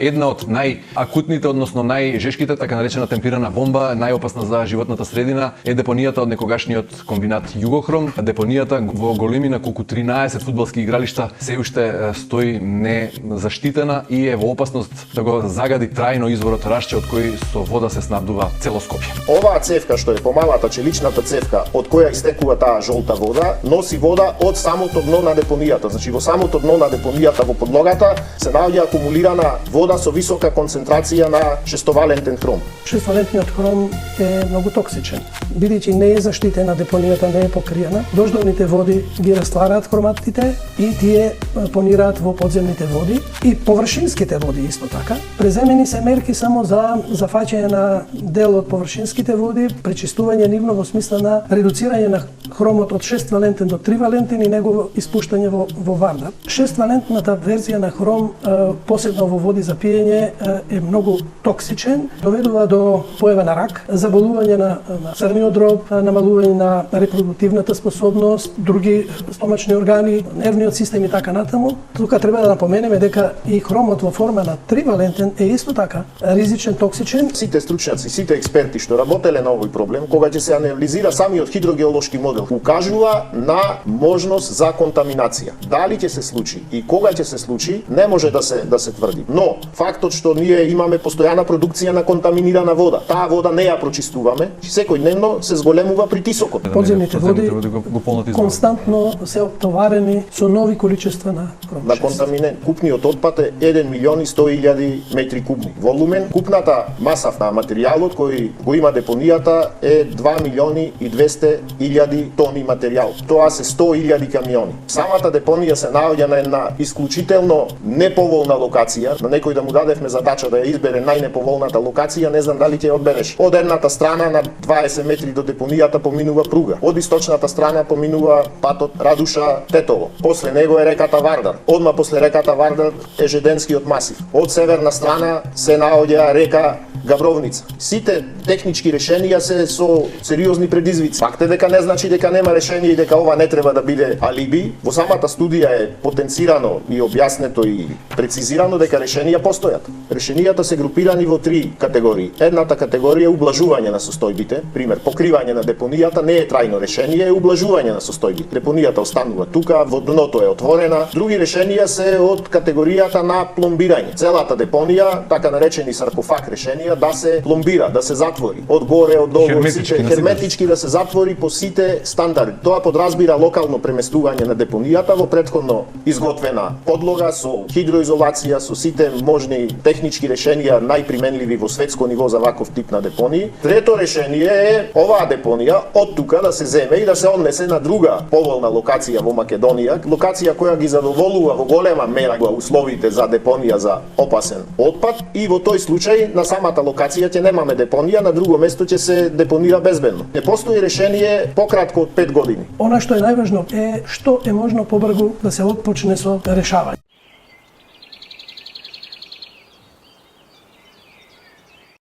една од најакутните, односно најжешките, така наречена темпирана бомба, најопасна за животната средина е депонијата од некогашниот комбинат Југохром. Депонијата во големина колку 13 фудбалски игралишта се уште стои незаштитена и е во опасност да го загади трајно изворот Рашче, од кој со вода се снабдува цело Скопје. Оваа цевка што е помалата челичната цевка од која истекува таа жолта вода, носи вода од самото дно на депонијата. Значи во самото дно на депонијата во подлогата се наоѓа акумулирана вода со висока концентрација на шестовалентен хром. Шествалентниот хром е многу токсичен. Бидејќи не е заштитена депонијата, не е покриена, дождовните води ги раствараат хроматите и тие понираат во подземните води и површинските води исто така. Преземени се мерки само за зафаќање на дел од површинските води, пречистување нивно во смисла на редуцирање на хромот од 6-валентен до 3-валентен и негово испуштање во вардар. 6-валентната верзија на хром, посебно во води за пиење, е многу токсичен, доведува до појава на рак, заболување на црниот дроб, намалување на репродуктивната способност, други стомачни органи, нервниот систем и така натаму. Тука треба да напоменеме дека и хромот во форма на 3-валентен е исто така ризичен, токсичен. Сите стручњаци, сите експерти што работеле на овој проблем, кога ќе се анализира самиот хидрогеолошки модел, укажува на можност за контаминација. Дали ќе се случи и кога ќе се случи, не може да се тврди. Но фактот што ние имаме постојана продукција на контаминирана вода, таа вода не ја прочистуваме, секојдневно се зголемува притисокот. Подземните води константно се оптоварени со нови количества на хром. На контаминен. Купниот отпад е 1.100.000 метри кубни. Волумен, купната маса на материјалот кој го има депонијата е 2.200.000 тони материјал. Тоа се 100.000 камиони. Самата депонија се наоѓа на една исклучително неповолна локација. На некој да му дадевме задача да ја избере најнеповолната локација, не знам дали ќе ја одбереш. Од едната страна на 20 метри до депонијата поминува пруга. Од источната страна поминува патот Радуша-Тетово. После него е реката Вардар. Одма после реката Вардар е Жеденскиот масив. Од северна страна се наоѓа река Габровница. Сите технички решенија се со сериозни предизвици. Факт е дека не значи дека нема решение и дека ова не треба да биде алиби. Во самата студија е потенцирано и објаснето и прецизирано дека решенија постојат. Решенијата се групирани во 3 категории. Едната категорија е ублажување на состојбите, пример покривање на депонијата не е трајно решение, е ублажување на состојбите. Депонијата останува тука, во дното е отворена. Други решенија се од категоријата на пломбирање. Целата депонија, така наречени саркофаг решенија, да се пломбира, да се затвори. Од горе, од долу, херметички да се затвори по сите стандарди. Тоа подразбира локално преместување на депонијата во претходно изготвена подлога со хидроизолација, со сите можни технички решенија најприменливи во светско ниво за ваков тип на депонии. Трето решение е оваа депонија од тука да се земе и да се однесе на друга поволна локација во Македонија, локација која ги задоволува во голема мера условите за депонија за опасен отпад и во тој случај на самата локација ќе немаме депонија, на друго место ќе се депонира безбедно. Не постои решение пократко од 5 години. Она што е најважно е што е можно побрзо да се отпочне со решавање.